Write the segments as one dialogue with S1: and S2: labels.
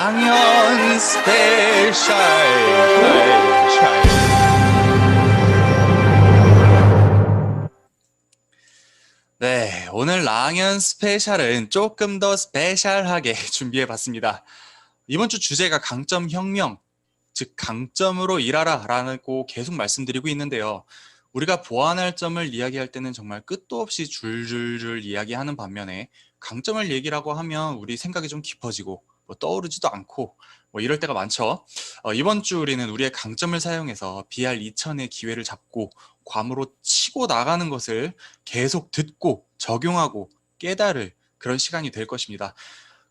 S1: 랑연 스페셜. 네, 오늘 랑연 스페셜은 조금 더 스페셜하게 준비해봤습니다. 이번 주 주제가 강점 혁명, 즉 강점으로 일하라 라고 계속 말씀드리고 있는데요. 우리가 보완할 점을 이야기할 때는 정말 끝도 없이 줄줄줄 이야기하는 반면에 강점을 얘기라고 하면 우리 생각이 좀 깊어지고 떠오르지도 않고 이럴 때가 많죠. 이번 주 우리는 우리의 강점을 사용해서 BR2000의 기회를 잡고 괌으로 치고 나가는 것을 계속 듣고 적용하고 깨달을 그런 시간이 될 것입니다.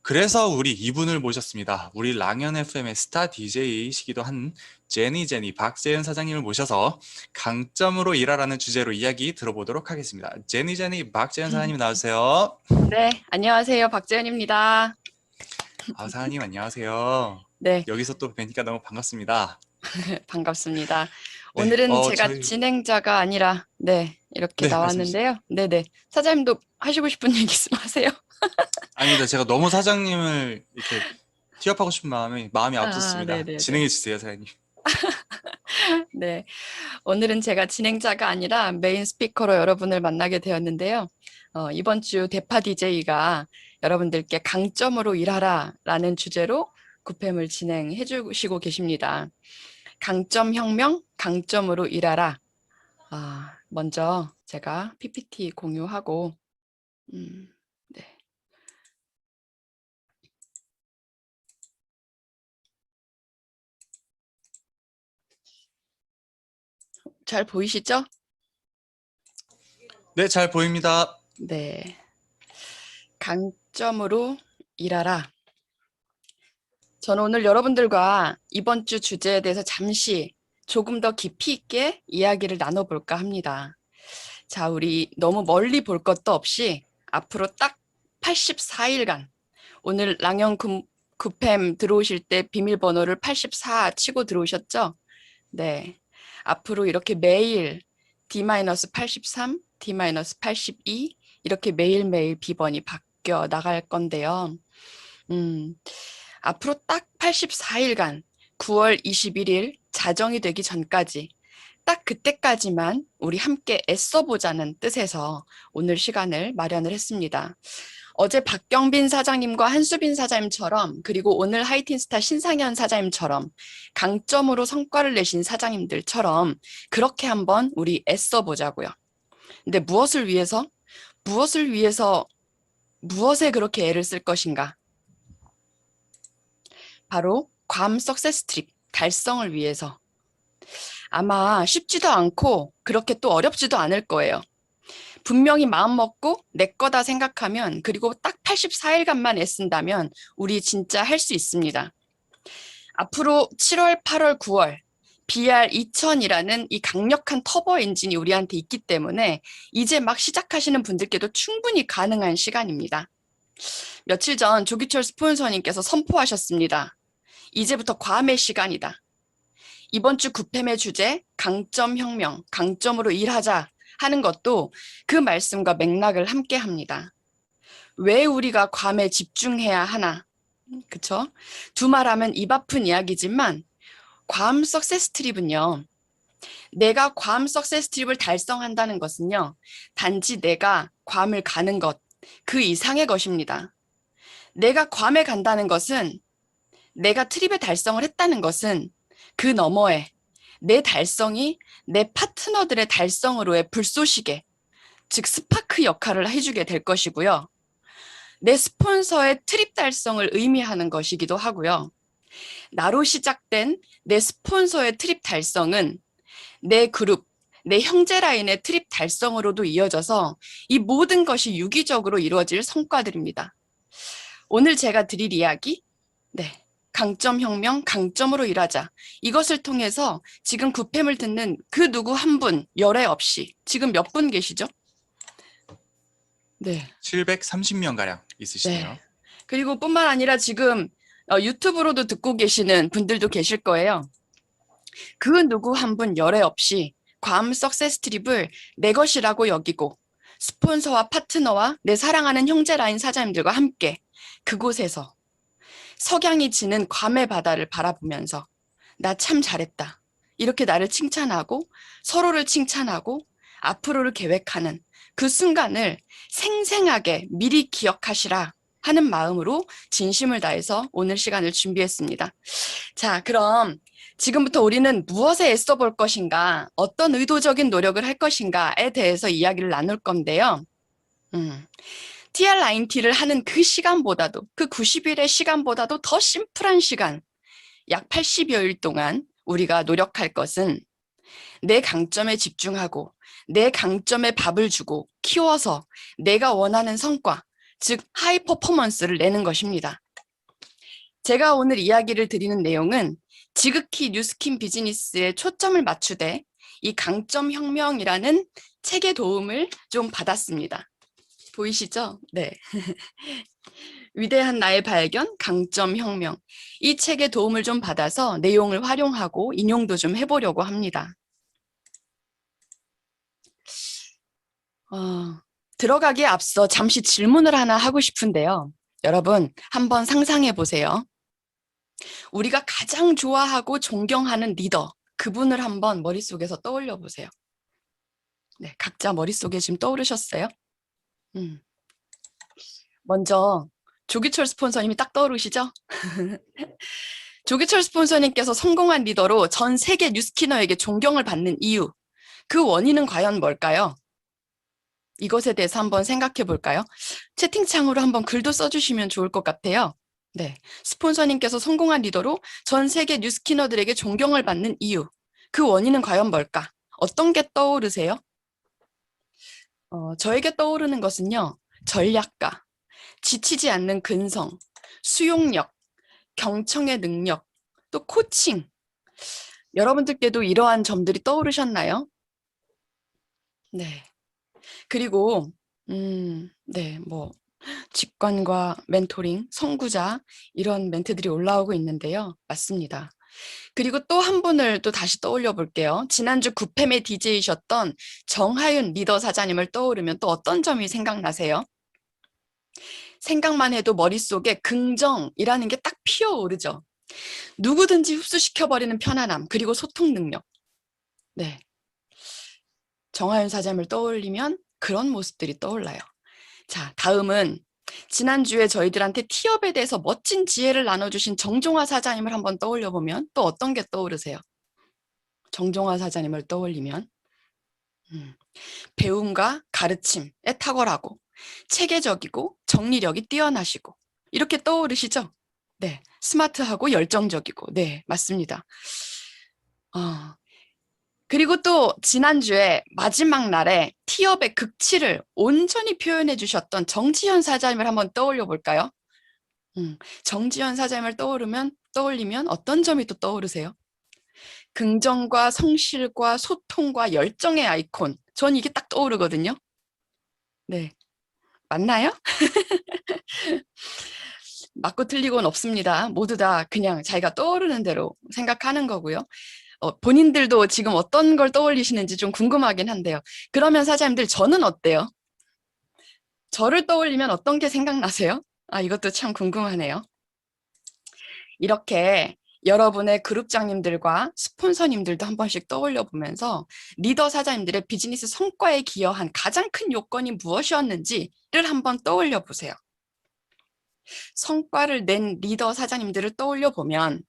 S1: 그래서 우리 이분을 모셨습니다. 우리 랑연 FM의 스타 DJ이시기도 한 제니 박재현 사장님을 모셔서 강점으로 일하라는 주제로 이야기 들어보도록 하겠습니다. 제니 박재현 사장님 나와주세요.
S2: 네, 안녕하세요. 박재현입니다.
S1: 사장님 안녕하세요.
S2: 네,
S1: 여기서 또 뵈니까 너무 반갑습니다.
S2: 반갑습니다.
S1: 네,
S2: 오늘은 제가
S1: 저희
S2: 진행자가 아니라 이렇게
S1: 네, 말씀 주세요.
S2: 나왔는데요. 네네. 사장님도 하시고 싶은 얘기 있으면 하세요.
S1: 아닙니다. 제가 너무 사장님을 이렇게 티업하고 싶은 마음이 앞섰습니다.
S2: 네네네.
S1: 진행해 주세요, 사장님.
S2: 네, 오늘은 제가 진행자가 아니라 메인 스피커로 여러분을 만나게 되었는데요. 이번 주 대파 DJ가 여러분들께 강점으로 일하라 라는 주제로 구팸을 진행해 주시고 계십니다. 강점 혁명, 강점으로 일하라. 먼저 제가 PPT 공유하고, 네. 잘 보이시죠?
S1: 네, 잘 보입니다.
S2: 네. 강점으로 일하라. 저는 오늘 여러분들과 이번 주 주제에 대해서 잠시 조금 더 깊이 있게 이야기를 나눠볼까 합니다. 자, 우리 너무 멀리 볼 것도 없이 앞으로 딱 84일간, 오늘 랑영 구팸 들어오실 때 비밀번호를 84 치고 들어오셨죠? 네. 앞으로 이렇게 매일 D-83, D-82 이렇게 매일매일 비번이 바뀌어 나갈 건데요. 앞으로 딱 84일간 9월 21일 자정이 되기 전까지 딱 그때까지만 우리 함께 애써보자는 뜻에서 오늘 시간을 마련을 했습니다. 어제 박경빈 사장님과 한수빈 사장님처럼 그리고 오늘 하이틴스타 신상현 사장님처럼 강점으로 성과를 내신 사장님들처럼 그렇게 한번 우리 애써보자고요. 근데 무엇을 위해서? 무엇에 그렇게 애를 쓸 것인가? 바로 괌 석세스 트립 달성을 위해서. 아마 쉽지도 않고 그렇게 또 어렵지도 않을 거예요. 분명히 마음 먹고 내 거다 생각하면 그리고 딱 84일간만 애쓴다면 우리 진짜 할 수 있습니다. 앞으로 7월, 8월, 9월 BR2000이라는 이 강력한 터보 엔진이 우리한테 있기 때문에 이제 막 시작하시는 분들께도 충분히 가능한 시간입니다. 며칠 전 조기철 스폰서님께서 선포하셨습니다. 이제부터 괌의 시간이다. 이번 주 구팸의 주제 강점 혁명, 강점으로 일하자 하는 것도 그 말씀과 맥락을 함께 합니다. 왜 우리가 괌에 집중해야 하나? 그쵸? 두말하면 입 아픈 이야기지만 괌 석세스 트립은요. 내가 괌 석세스 트립을 달성한다는 것은요. 단지 내가 괌을 가는 것, 그 이상의 것입니다. 내가 괌에 간다는 것은 내가 트립의 달성을 했다는 것은 그 너머에 내 달성이 내 파트너들의 달성으로의 불쏘시개, 즉 스파크 역할을 해주게 될 것이고요. 내 스폰서의 트립 달성을 의미하는 것이기도 하고요. 나로 시작된 내 스폰서의 트립 달성은 내 그룹, 내 형제 라인의 트립 달성으로도 이어져서 이 모든 것이 유기적으로 이루어질 성과들입니다. 오늘 제가 드릴 이야기, 강점 혁명, 강점으로 일하자. 이것을 통해서 지금 구팸을 듣는 그 누구 한 분, 열애 없이 지금 몇 분 계시죠? 네.
S1: 730명가량 있으시네요.
S2: 네. 그리고 뿐만 아니라 지금 유튜브로도 듣고 계시는 분들도 계실 거예요. 그 누구 한 분 열애 없이 괌 석세스 트립을 내 것이라고 여기고 스폰서와 파트너와 내 사랑하는 형제 라인 사장님들과 함께 그곳에서 석양이 지는 괌의 바다를 바라보면서 나 참 잘했다. 이렇게 나를 칭찬하고 서로를 칭찬하고 앞으로를 계획하는 그 순간을 생생하게 미리 기억하시라 하는 마음으로 진심을 다해서 오늘 시간을 준비했습니다. 자, 그럼 지금부터 우리는 무엇에 애써 볼 것인가, 어떤 의도적인 노력을 할 것인가에 대해서 이야기를 나눌 건데요. TR9T를 하는 그 시간보다도, 그 90일의 시간보다도 더 심플한 시간, 약 80여일 동안 우리가 노력할 것은 내 강점에 집중하고 내 강점에 밥을 주고 키워서 내가 원하는 성과, 즉 하이 퍼포먼스를 내는 것입니다. 제가 오늘 이야기를 드리는 내용은 지극히 뉴스킨 비즈니스에 초점을 맞추되 이 강점 혁명이라는 책의 도움을 좀 받았습니다. 보이시죠? 네. 위대한 나의 발견, 강점 혁명. 이 책의 도움을 좀 받아서 내용을 활용하고 인용도 좀 해보려고 합니다. 들어가기에 앞서 잠시 질문을 하나 하고 싶은데요. 여러분, 한번 상상해 보세요. 우리가 가장 좋아하고 존경하는 리더, 그분을 한번 머릿속에서 떠올려 보세요. 네, 각자 머릿속에 지금 떠오르셨어요? 먼저 조기철 스폰서님이 딱 떠오르시죠? 조기철 스폰서님께서 성공한 리더로 전 세계 뉴스키너에게 존경을 받는 이유, 그 원인은 과연 뭘까요? 이것에 대해서 한번 생각해 볼까요? 채팅창으로 한번 글도 써주시면 좋을 것 같아요. 네, 스폰서님께서 성공한 리더로 전 세계 뉴스키너들에게 존경을 받는 이유, 그 원인은 과연 뭘까? 어떤 게 떠오르세요? 저에게 떠오르는 것은요, 전략가, 지치지 않는 근성, 수용력, 경청의 능력, 또 코칭. 여러분들께도 이러한 점들이 떠오르셨나요? 네. 그리고 네, 뭐 직관과 멘토링, 선구자 이런 멘트들이 올라오고 있는데요. 맞습니다. 그리고 또 한 분을 또 다시 떠올려 볼게요. 지난주 9팸의 DJ이셨던 정하윤 리더 사장님을 떠오르면 또 어떤 점이 생각나세요? 생각만 해도 머릿속에 긍정이라는 게 딱 피어오르죠. 누구든지 흡수시켜버리는 편안함, 그리고 소통 능력. 네. 정하윤 사장님을 떠올리면 그런 모습들이 떠올라요. 자, 다음은 지난주에 저희들한테 티업에 대해서 멋진 지혜를 나눠주신 정종화 사장님을 한번 떠올려 보면 또 어떤 게 떠오르세요? 정종화 사장님을 떠올리면 배움과 가르침에 탁월하고 체계적이고 정리력이 뛰어나시고 이렇게 떠오르시죠? 네, 스마트하고 열정적이고 네, 맞습니다. 그리고 또 지난주에 마지막 날에 티업의 극치를 온전히 표현해 주셨던 정지현 사장님을 한번 떠올려 볼까요? 정지현 사장님을 떠올리면 어떤 점이 또 떠오르세요? 긍정과 성실과 소통과 열정의 아이콘. 전 이게 딱 떠오르거든요. 네, 맞나요? 맞고 틀리고는 없습니다. 모두 다 그냥 자기가 떠오르는 대로 생각하는 거고요. 본인들도 지금 어떤 걸 떠올리시는지 좀 궁금하긴 한데요. 그러면 사장님들 저는 어때요? 저를 떠올리면 어떤 게 생각나세요? 아, 이것도 참 궁금하네요. 이렇게 여러분의 그룹장님들과 스폰서님들도 한 번씩 떠올려 보면서 리더 사장님들의 비즈니스 성과에 기여한 가장 큰 요건이 무엇이었는지를 한번 떠올려 보세요. 성과를 낸 리더 사장님들을 떠올려 보면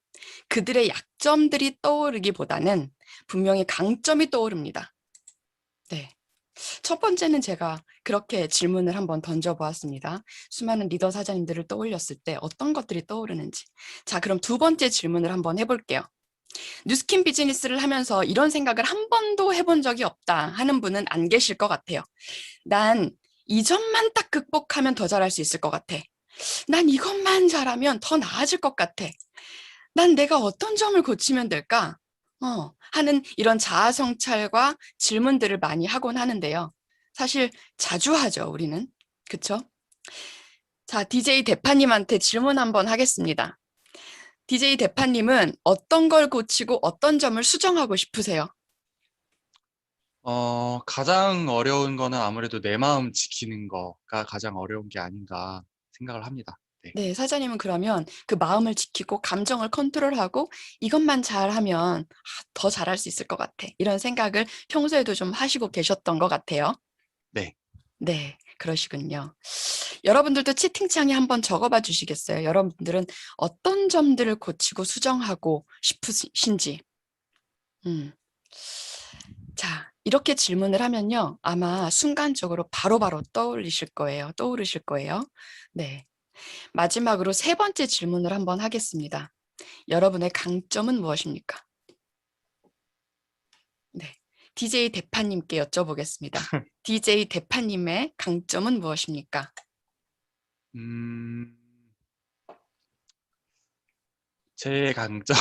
S2: 그들의 약점들이 떠오르기보다는 분명히 강점이 떠오릅니다. 네. 첫 번째는 제가 그렇게 질문을 한번 던져보았습니다. 수많은 리더 사장님들을 떠올렸을 때 어떤 것들이 떠오르는지. 자, 그럼 두 번째 질문을 한번 해볼게요. 뉴스킨 비즈니스를 하면서 이런 생각을 한 번도 해본 적이 없다 하는 분은 안 계실 것 같아요. 난 이 점만 딱 극복하면 더 잘할 수 있을 것 같아. 난 이것만 잘하면 더 나아질 것 같아. 난 내가 어떤 점을 고치면 될까? 하는 이런 자아 성찰과 질문들을 많이 하곤 하는데요. 사실 자주 하죠, 우리는. 그쵸? 자, DJ 대파님한테 질문 한번 하겠습니다. DJ 대파님은 어떤 걸 고치고 어떤 점을 수정하고 싶으세요?
S1: 가장 어려운 거는 아무래도 내 마음 지키는 거가 가장 어려운 게 아닌가 생각을 합니다. 네.
S2: 네, 사장님은 그러면 그 마음을 지키고 감정을 컨트롤하고 이것만 잘하면 더 잘할 수 있을 것 같아. 이런 생각을 평소에도 좀 하시고 계셨던 것 같아요.
S1: 네.
S2: 네, 그러시군요. 여러분들도 채팅창에 한번 적어봐 주시겠어요? 여러분들은 어떤 점들을 고치고 수정하고 싶으신지. 음. 자, 이렇게 질문을 하면요. 아마 순간적으로 바로바로 떠오르실 거예요. 네. 마지막으로 세 번째 질문을 한번 하겠습니다. 여러분의 강점은 무엇입니까? 네. DJ 대파님께 여쭤보겠습니다. DJ 대파님의 강점은 무엇입니까?
S1: 음, 제 강점이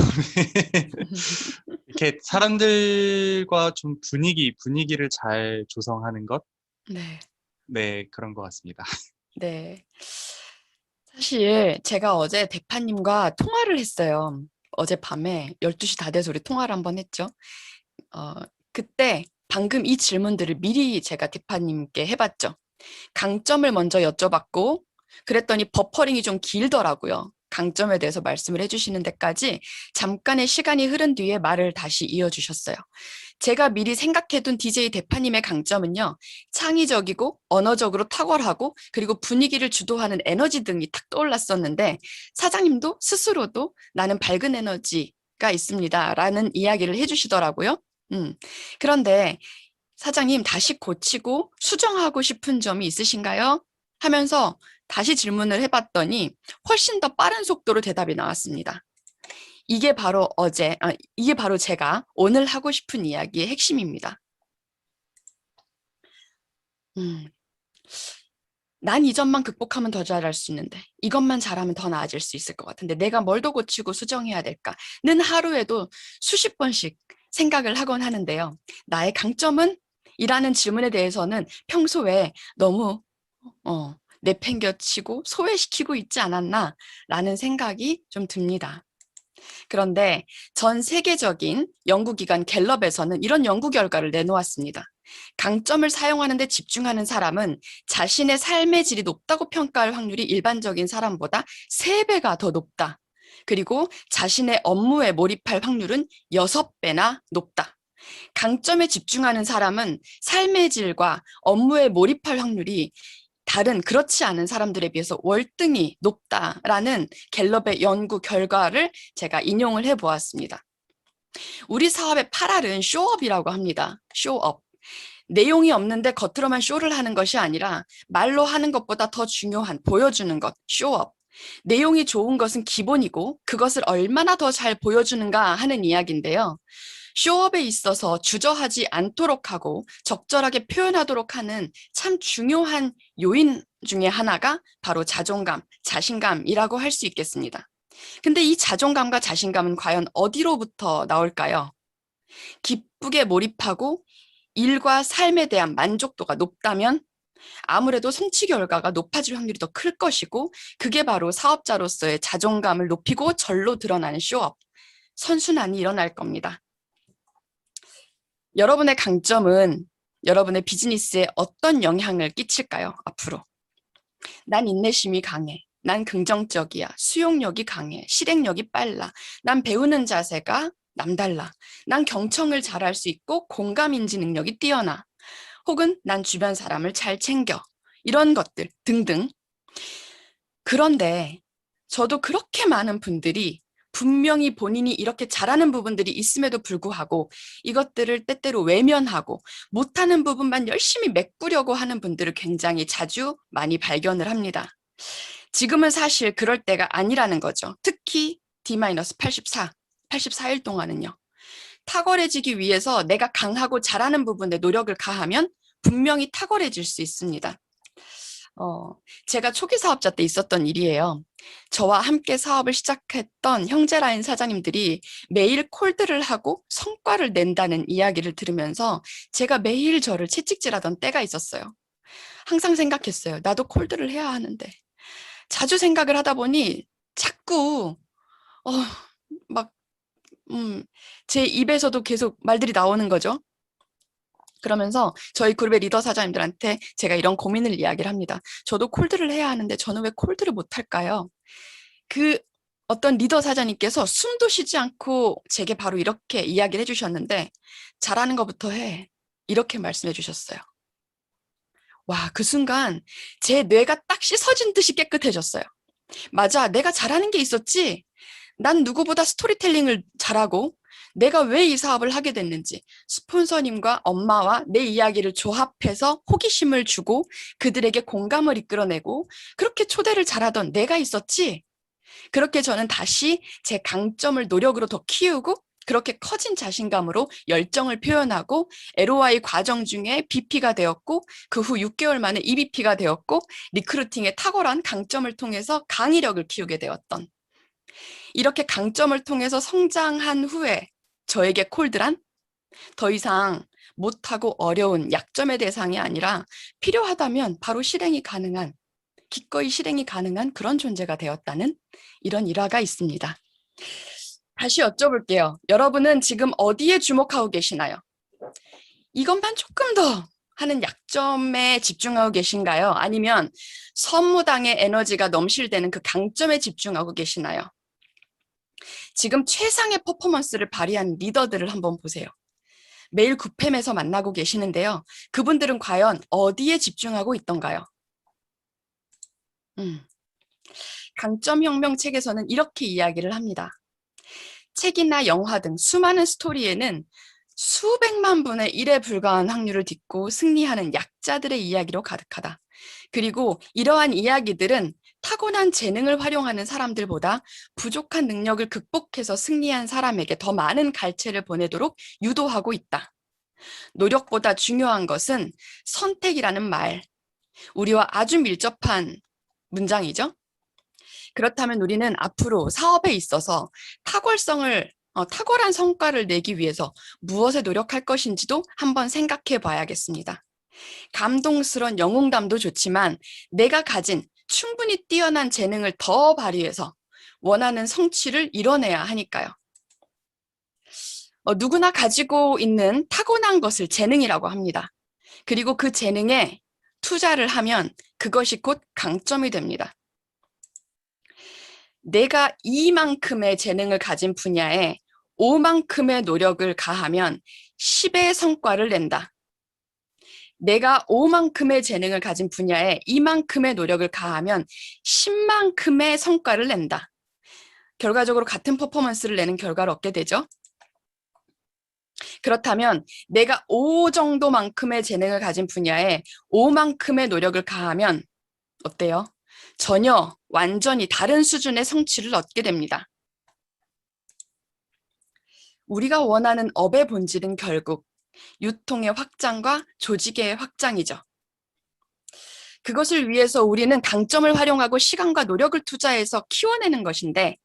S1: 이렇게 사람들과 좀 분위기를 잘 조성하는 것?
S2: 네.
S1: 네, 그런 것 같습니다.
S2: 네. 사실 제가 어제 대파님과 통화를 했어요. 어젯밤에 12시 다 돼서 우리 통화를 한번 했죠. 어, 그때 방금 이 질문들을 미리 제가 대파님께 해봤죠. 강점을 먼저 여쭤봤고, 그랬더니 버퍼링이 좀 길더라고요. 강점에 대해서 말씀을 해주시는 데까지 잠깐의 시간이 흐른 뒤에 말을 다시 이어주셨어요. 제가 미리 생각해둔 DJ 대파님의 강점은요, 창의적이고 언어적으로 탁월하고 그리고 분위기를 주도하는 에너지 등이 탁 떠올랐었는데, 사장님도 스스로도 나는 밝은 에너지가 있습니다. 라는 이야기를 해주시더라고요. 음. 그런데 사장님 다시 고치고 수정하고 싶은 점이 있으신가요? 하면서 다시 질문을 해봤더니 훨씬 더 빠른 속도로 대답이 나왔습니다. 이게 바로 제가 오늘 하고 싶은 이야기의 핵심입니다. 음, 난 이 점만 극복하면 더 잘할 수 있는데, 이것만 잘하면 더 나아질 수 있을 것 같은데, 내가 뭘 더 고치고 수정해야 될까?는 하루에도 수십 번씩 생각을 하곤 하는데요. 나의 강점은? 이라는 질문에 대해서는 평소에 너무 내팽겨치고 소외시키고 있지 않았나? 라는 생각이 좀 듭니다. 그런데 전 세계적인 연구기관 갤럽에서는 이런 연구 결과를 내놓았습니다. 강점을 사용하는 데 집중하는 사람은 자신의 삶의 질이 높다고 평가할 확률이 일반적인 사람보다 3배가 더 높다. 그리고 자신의 업무에 몰입할 확률은 6배나 높다. 강점에 집중하는 사람은 삶의 질과 업무에 몰입할 확률이 다른 그렇지 않은 사람들에 비해서 월등히 높다라는 갤럽의 연구 결과를 제가 인용을 해보았습니다. 우리 사업의 8R은 쇼업이라고 합니다. 쇼업. 내용이 없는데 겉으로만 쇼를 하는 것이 아니라 말로 하는 것보다 더 중요한 보여주는 것, 쇼업. 내용이 좋은 것은 기본이고 그것을 얼마나 더 잘 보여주는가 하는 이야기인데요. 쇼업에 있어서 주저하지 않도록 하고 적절하게 표현하도록 하는 참 중요한 요인 중에 하나가 바로 자존감, 자신감이라고 할 수 있겠습니다. 근데 이 자존감과 자신감은 과연 어디로부터 나올까요? 기쁘게 몰입하고 일과 삶에 대한 만족도가 높다면 아무래도 성취 결과가 높아질 확률이 더 클 것이고 그게 바로 사업자로서의 자존감을 높이고 절로 드러나는 쇼업, 선순환이 일어날 겁니다. 여러분의 강점은 여러분의 비즈니스에 어떤 영향을 끼칠까요? 앞으로. 난 인내심이 강해. 난 긍정적이야. 수용력이 강해. 실행력이 빨라. 난 배우는 자세가 남달라. 난 경청을 잘할 수 있고 공감인지 능력이 뛰어나. 혹은 난 주변 사람을 잘 챙겨. 이런 것들 등등. 그런데 저도 그렇게 많은 분들이 분명히 본인이 이렇게 잘하는 부분들이 있음에도 불구하고 이것들을 때때로 외면하고 못하는 부분만 열심히 메꾸려고 하는 분들을 굉장히 자주 많이 발견을 합니다. 지금은 사실 그럴 때가 아니라는 거죠. 특히 D-84, 84일 동안은요. 탁월해지기 위해서 내가 강하고 잘하는 부분에 노력을 가하면 분명히 탁월해질 수 있습니다. 제가 초기 사업자 때 있었던 일이에요. 저와 함께 사업을 시작했던 형제라인 사장님들이 매일 콜드를 하고 성과를 낸다는 이야기를 들으면서 제가 매일 저를 채찍질하던 때가 있었어요. 항상 생각했어요. 나도 콜드를 해야 하는데. 자주 생각을 하다 보니 자꾸 어, 막 제 입에서도 계속 말들이 나오는 거죠. 그러면서 저희 그룹의 리더 사장님들한테 제가 이런 고민을 이야기를 합니다. 저도 콜드를 해야 하는데 저는 왜 콜드를 못할까요? 그 어떤 리더 사장님께서 숨도 쉬지 않고 제게 바로 이렇게 이야기를 해주셨는데 잘하는 것부터 해. 이렇게 말씀해 주셨어요. 와, 그 순간 제 뇌가 딱 씻어진 듯이 깨끗해졌어요. 맞아, 내가 잘하는 게 있었지. 난 누구보다 스토리텔링을 잘하고 내가 왜 이 사업을 하게 됐는지 스폰서님과 엄마와 내 이야기를 조합해서 호기심을 주고 그들에게 공감을 이끌어내고 그렇게 초대를 잘하던 내가 있었지. 그렇게 저는 다시 제 강점을 노력으로 더 키우고 그렇게 커진 자신감으로 열정을 표현하고 LOI 과정 중에 BP가 되었고 그 후 6개월 만에 EVP가 되었고 리크루팅의 탁월한 강점을 통해서 강의력을 키우게 되었던 이렇게 강점을 통해서 성장한 후에 저에게 콜드란 더 이상 못하고 어려운 약점의 대상이 아니라 필요하다면 바로 실행이 가능한 기꺼이 실행이 가능한 그런 존재가 되었다는 이런 일화가 있습니다. 다시 여쭤볼게요. 여러분은 지금 어디에 주목하고 계시나요? 이것만 조금 더 하는 약점에 집중하고 계신가요? 아니면 선무당의 에너지가 넘실대는 그 강점에 집중하고 계시나요? 지금 최상의 퍼포먼스를 발휘한 리더들을 한번 보세요. 매일 9팸에서 만나고 계시는데요. 그분들은 과연 어디에 집중하고 있던가요? 강점혁명 책에서는 이렇게 이야기를 합니다. 책이나 영화 등 수많은 스토리에는 수백만 분의 1에 불과한 확률을 딛고 승리하는 약자들의 이야기로 가득하다. 그리고 이러한 이야기들은 타고난 재능을 활용하는 사람들보다 부족한 능력을 극복해서 승리한 사람에게 더 많은 갈채를 보내도록 유도하고 있다. 노력보다 중요한 것은 선택이라는 말, 우리와 아주 밀접한 문장이죠. 그렇다면 우리는 앞으로 사업에 있어서 탁월한 성과를 내기 위해서 무엇에 노력할 것인지도 한번 생각해 봐야겠습니다. 감동스러운 영웅담도 좋지만 내가 가진 충분히 뛰어난 재능을 더 발휘해서 원하는 성취를 이뤄내야 하니까요. 누구나 가지고 있는 타고난 것을 재능이라고 합니다. 그리고 그 재능에 투자를 하면 그것이 곧 강점이 됩니다. 내가 이만큼의 재능을 가진 분야에 5만큼의 노력을 가하면 10의 성과를 낸다. 내가 5만큼의 재능을 가진 분야에 이만큼의 노력을 가하면 10만큼의 성과를 낸다. 결과적으로 같은 퍼포먼스를 내는 결과를 얻게 되죠. 그렇다면 내가 5 정도만큼의 재능을 가진 분야에 5만큼의 노력을 가하면 어때요? 전혀 완전히 다른 수준의 성취를 얻게 됩니다. 우리가 원하는 업의 본질은 결국 유통의 확장과 조직의 확장이죠. 그것을 위해서 우리는 강점을 활용하고 시간과 노력을 투자해서 키워내는 것인데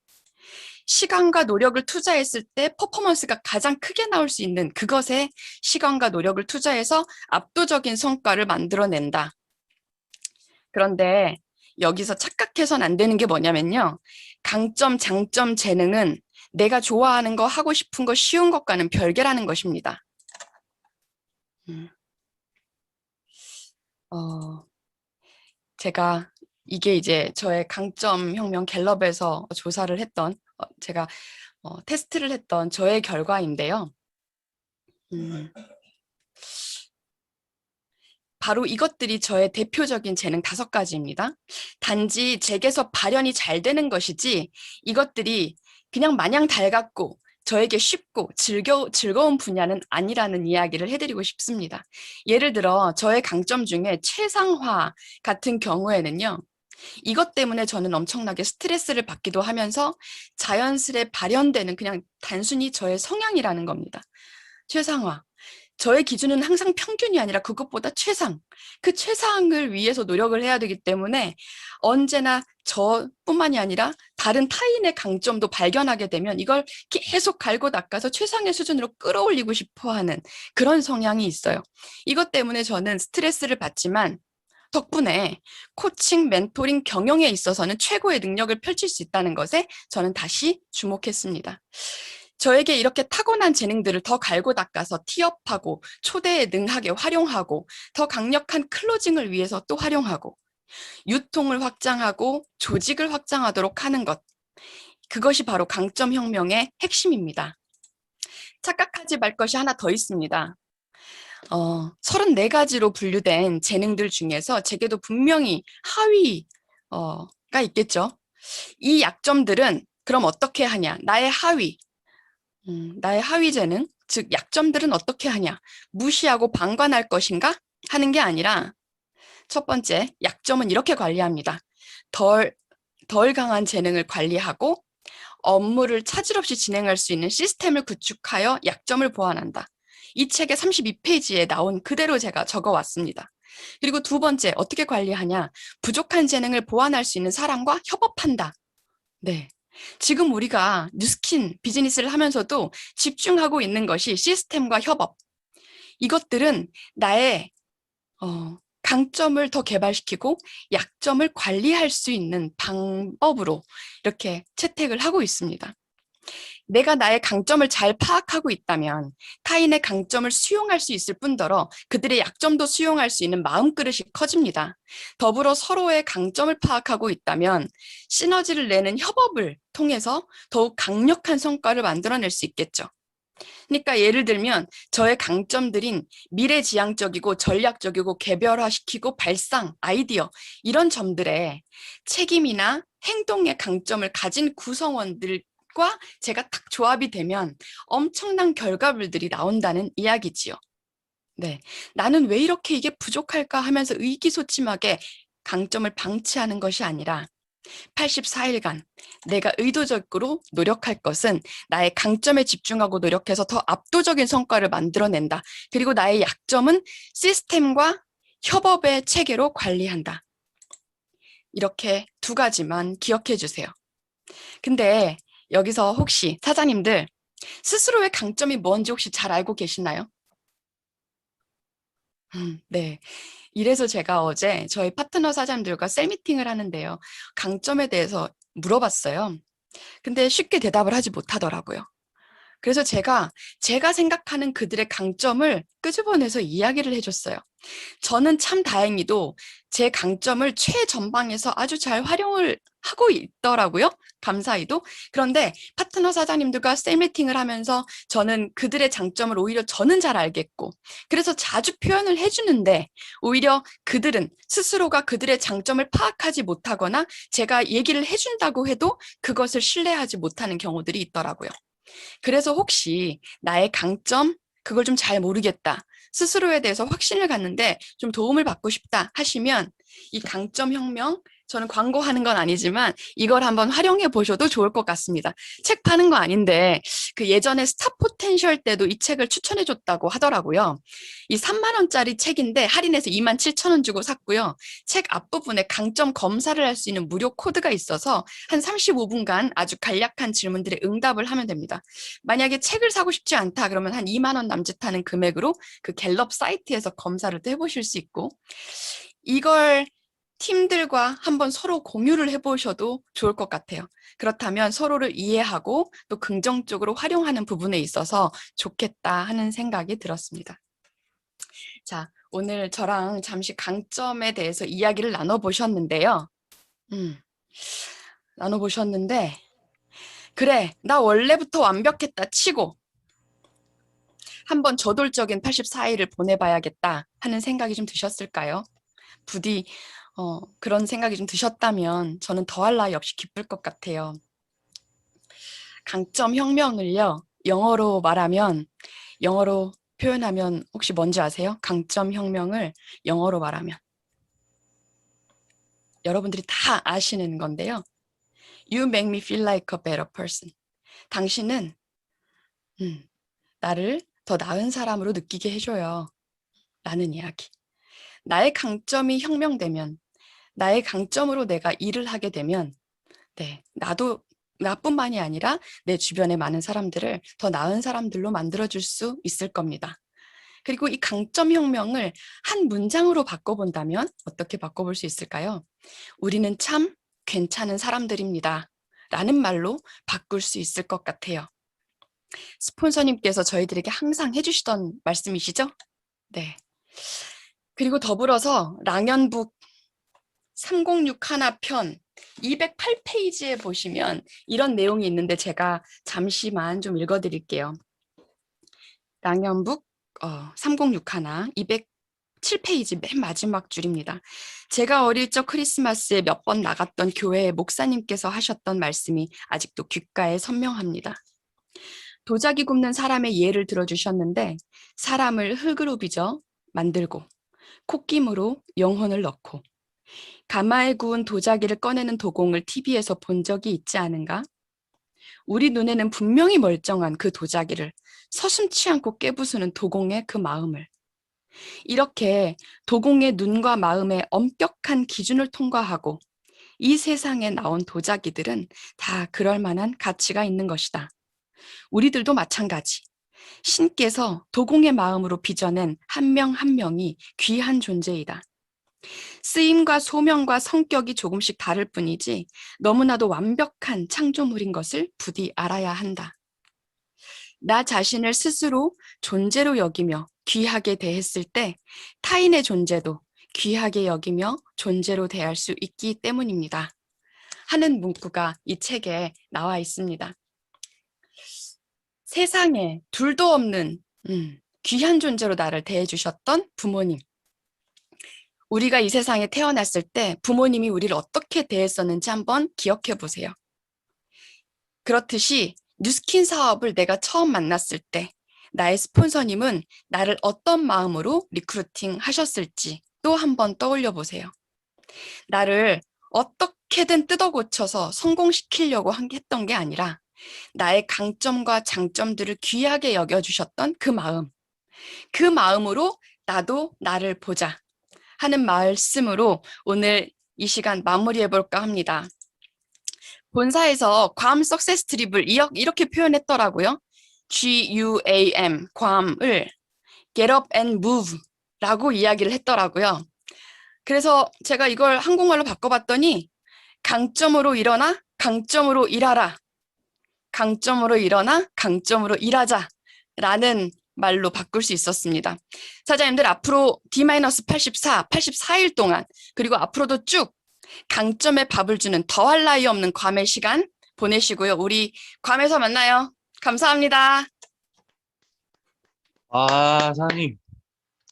S2: 시간과 노력을 투자했을 때 퍼포먼스가 가장 크게 나올 수 있는 그것에 시간과 노력을 투자해서 압도적인 성과를 만들어낸다. 그런데 여기서 착각해서는 안 되는 게 뭐냐면요. 강점, 장점, 재능은 내가 좋아하는 거, 하고 싶은 거, 쉬운 것과는 별개라는 것입니다. 제가 이게 이제 저의 강점 혁명 갤럽에서 조사를 했던 제가 테스트를 했던 저의 결과인데요. 바로 이것들이 저의 대표적인 재능 5가지입니다. 단지 제게서 발현이 잘 되는 것이지 이것들이 그냥 마냥 달갑고 저에게 쉽고 즐거운 분야는 아니라는 이야기를 해드리고 싶습니다. 예를 들어 저의 강점 중에 최상화 같은 경우에는요. 이것 때문에 저는 엄청나게 스트레스를 받기도 하면서 자연스레 발현되는 그냥 단순히 저의 성향이라는 겁니다. 최상화. 저의 기준은 항상 평균이 아니라 그것보다 최상. 그 최상을 위해서 노력을 해야 되기 때문에 언제나 저뿐만이 아니라 다른 타인의 강점도 발견하게 되면 이걸 계속 갈고 닦아서 최상의 수준으로 끌어올리고 싶어 하는 그런 성향이 있어요. 이것 때문에 저는 스트레스를 받지만 덕분에 코칭, 멘토링, 경영에 있어서는 최고의 능력을 펼칠 수 있다는 것에 저는 다시 주목했습니다. 저에게 이렇게 타고난 재능들을 더 갈고 닦아서 티업하고 초대에 능하게 활용하고 더 강력한 클로징을 위해서 또 활용하고 유통을 확장하고 조직을 확장하도록 하는 것. 그것이 바로 강점혁명의 핵심입니다. 착각하지 말 것이 하나 더 있습니다. 34가지로 분류된 재능들 중에서 제게도 분명히 하위가 있겠죠. 이 약점들은 그럼 어떻게 하냐? 나의 하위 재능, 즉 약점들은 어떻게 하냐? 무시하고 방관할 것인가? 하는 게 아니라 첫 번째, 약점은 이렇게 관리합니다. 덜 강한 재능을 관리하고 업무를 차질 없이 진행할 수 있는 시스템을 구축하여 약점을 보완한다. 이 책의 32페이지에 나온 그대로 제가 적어왔습니다. 그리고 두 번째, 어떻게 관리하냐? 부족한 재능을 보완할 수 있는 사람과 협업한다. 네. 지금 우리가 뉴스킨 비즈니스를 하면서도 집중하고 있는 것이 시스템과 협업. 이것들은 나의 강점을 더 개발시키고 약점을 관리할 수 있는 방법으로 이렇게 채택을 하고 있습니다. 내가 나의 강점을 잘 파악하고 있다면 타인의 강점을 수용할 수 있을 뿐더러 그들의 약점도 수용할 수 있는 마음그릇이 커집니다. 더불어 서로의 강점을 파악하고 있다면 시너지를 내는 협업을 통해서 더욱 강력한 성과를 만들어낼 수 있겠죠. 그러니까 예를 들면 저의 강점들인 미래지향적이고 전략적이고 개별화시키고 발상, 아이디어 이런 점들에 책임이나 행동의 강점을 가진 구성원들과 제가 딱 조합이 되면 엄청난 결과물들이 나온다는 이야기지요. 네, 나는 왜 이렇게 이게 부족할까 하면서 의기소침하게 강점을 방치하는 것이 아니라 84일간 내가 의도적으로 노력할 것은 나의 강점에 집중하고 노력해서 더 압도적인 성과를 만들어낸다. 그리고 나의 약점은 시스템과 협업의 체계로 관리한다. 이렇게 두 가지만 기억해 주세요. 근데 여기서 혹시 사장님들 스스로의 강점이 뭔지 혹시 잘 알고 계시나요? 네. 이래서 제가 어제 저희 파트너 사장님들과 셀 미팅을 하는데요. 강점에 대해서 물어봤어요. 근데 쉽게 대답을 하지 못하더라고요. 그래서 제가 생각하는 그들의 강점을 끄집어내서 이야기를 해줬어요. 저는 참 다행히도 제 강점을 최전방에서 아주 잘 활용을 하고 있더라고요. 감사히도. 그런데 파트너 사장님들과 셀 미팅을 하면서 저는 그들의 장점을 오히려 저는 잘 알겠고, 그래서 자주 표현을 해주는데, 오히려 그들은 스스로가 그들의 장점을 파악하지 못하거나 제가 얘기를 해준다고 해도 그것을 신뢰하지 못하는 경우들이 있더라고요. 그래서 혹시 나의 강점, 그걸 좀 잘 모르겠다. 스스로에 대해서 확신을 갖는데 좀 도움을 받고 싶다 하시면 이 강점 혁명, 저는 광고하는 건 아니지만 이걸 한번 활용해 보셔도 좋을 것 같습니다. 책 파는 거 아닌데 그 예전에 스타 포텐셜 때도 이 책을 추천해 줬다고 하더라고요. 이 3만 원짜리 책인데 할인해서 2만 7천 원 주고 샀고요. 책 앞부분에 강점 검사를 할 수 있는 무료 코드가 있어서 한 35분간 아주 간략한 질문들에 응답을 하면 됩니다. 만약에 책을 사고 싶지 않다 그러면 한 2만 원 남짓하는 금액으로 그 갤럽 사이트에서 검사를 또 해보실 수 있고, 이걸 팀들과 한번 서로 공유를 해보셔도 좋을 것 같아요. 그렇다면 서로를 이해하고 또 긍정적으로 활용하는 부분에 있어서 좋겠다 하는 생각이 들었습니다. 자, 오늘 저랑 잠시 강점에 대해서 이야기를 나눠보셨는데요. 나눠보셨는데, 그래, 나 원래부터 완벽했다 치고 한번 저돌적인 84일을 보내봐야겠다 하는 생각이 좀 드셨을까요? 부디 그런 생각이 좀 드셨다면 저는 더할 나위 없이 기쁠 것 같아요. 강점 혁명을요, 영어로 표현하면 혹시 뭔지 아세요? 강점 혁명을 영어로 말하면 여러분들이 다 아시는 건데요. You make me feel like a better person. 당신은 나를 더 나은 사람으로 느끼게 해줘요. 라는 이야기. 나의 강점이 혁명되면, 나의 강점으로 내가 일을 하게 되면, 네, 나뿐만이 아니라 내 주변의 많은 사람들을 더 나은 사람들로 만들어줄 수 있을 겁니다. 그리고 이 강점 혁명을 한 문장으로 바꿔본다면 어떻게 바꿔볼 수 있을까요? 우리는 참 괜찮은 사람들입니다. 라는 말로 바꿀 수 있을 것 같아요. 스폰서님께서 저희들에게 항상 해주시던 말씀이시죠? 네. 그리고 더불어서 랑연북 3061 편 208페이지에 보시면 이런 내용이 있는데 제가 잠시만 좀 읽어드릴게요. 랑연북 3061 207페이지 맨 마지막 줄입니다. 제가 어릴 적 크리스마스에 몇 번 나갔던 교회의 목사님께서 하셨던 말씀이 아직도 귓가에 선명합니다. 도자기 굽는 사람의 예를 들어주셨는데 사람을 흙으로 빚어 만들고 콧김으로 영혼을 넣고 가마에 구운 도자기를 꺼내는 도공을 TV에서 본 적이 있지 않은가? 우리 눈에는 분명히 멀쩡한 그 도자기를 서슴치 않고 깨부수는 도공의 그 마음을 이렇게 도공의 눈과 마음의 엄격한 기준을 통과하고 이 세상에 나온 도자기들은 다 그럴 만한 가치가 있는 것이다. 우리들도 마찬가지. 신께서 도공의 마음으로 빚어낸 한 명 한 명이 귀한 존재이다. 쓰임과 소명과 성격이 조금씩 다를 뿐이지 너무나도 완벽한 창조물인 것을 부디 알아야 한다. 나 자신을 스스로 존재로 여기며 귀하게 대했을 때 타인의 존재도 귀하게 여기며 존재로 대할 수 있기 때문입니다. 하는 문구가 이 책에 나와 있습니다. 세상에 둘도 없는 귀한 존재로 나를 대해주셨던 부모님. 우리가 이 세상에 태어났을 때 부모님이 우리를 어떻게 대했었는지 한번 기억해 보세요. 그렇듯이 뉴스킨 사업을 내가 처음 만났을 때 나의 스폰서님은 나를 어떤 마음으로 리크루팅 하셨을지 또 한번 떠올려 보세요. 나를 어떻게든 뜯어 고쳐서 성공시키려고 했던 게 아니라 나의 강점과 장점들을 귀하게 여겨주셨던 그 마음, 그 마음으로 나도 나를 보자 하는 말씀으로 오늘 이 시간 마무리해 볼까 합니다. 본사에서 괌 석세스 트립을 이렇게 표현했더라고요. GUAM, 괌을 Get up and move 라고 이야기를 했더라고요. 그래서 제가 이걸 한국말로 바꿔봤더니 강점으로 일어나 강점으로 일하라. 강점으로 일어나 강점으로 일하자 라는 말로 바꿀 수 있었습니다. 사장님들 앞으로 D-84, 84일 동안 그리고 앞으로도 쭉 강점에 밥을 주는 더할 나위 없는 괌의 시간 보내시고요. 우리 괌에서 만나요. 감사합니다.
S1: 아, 사장님.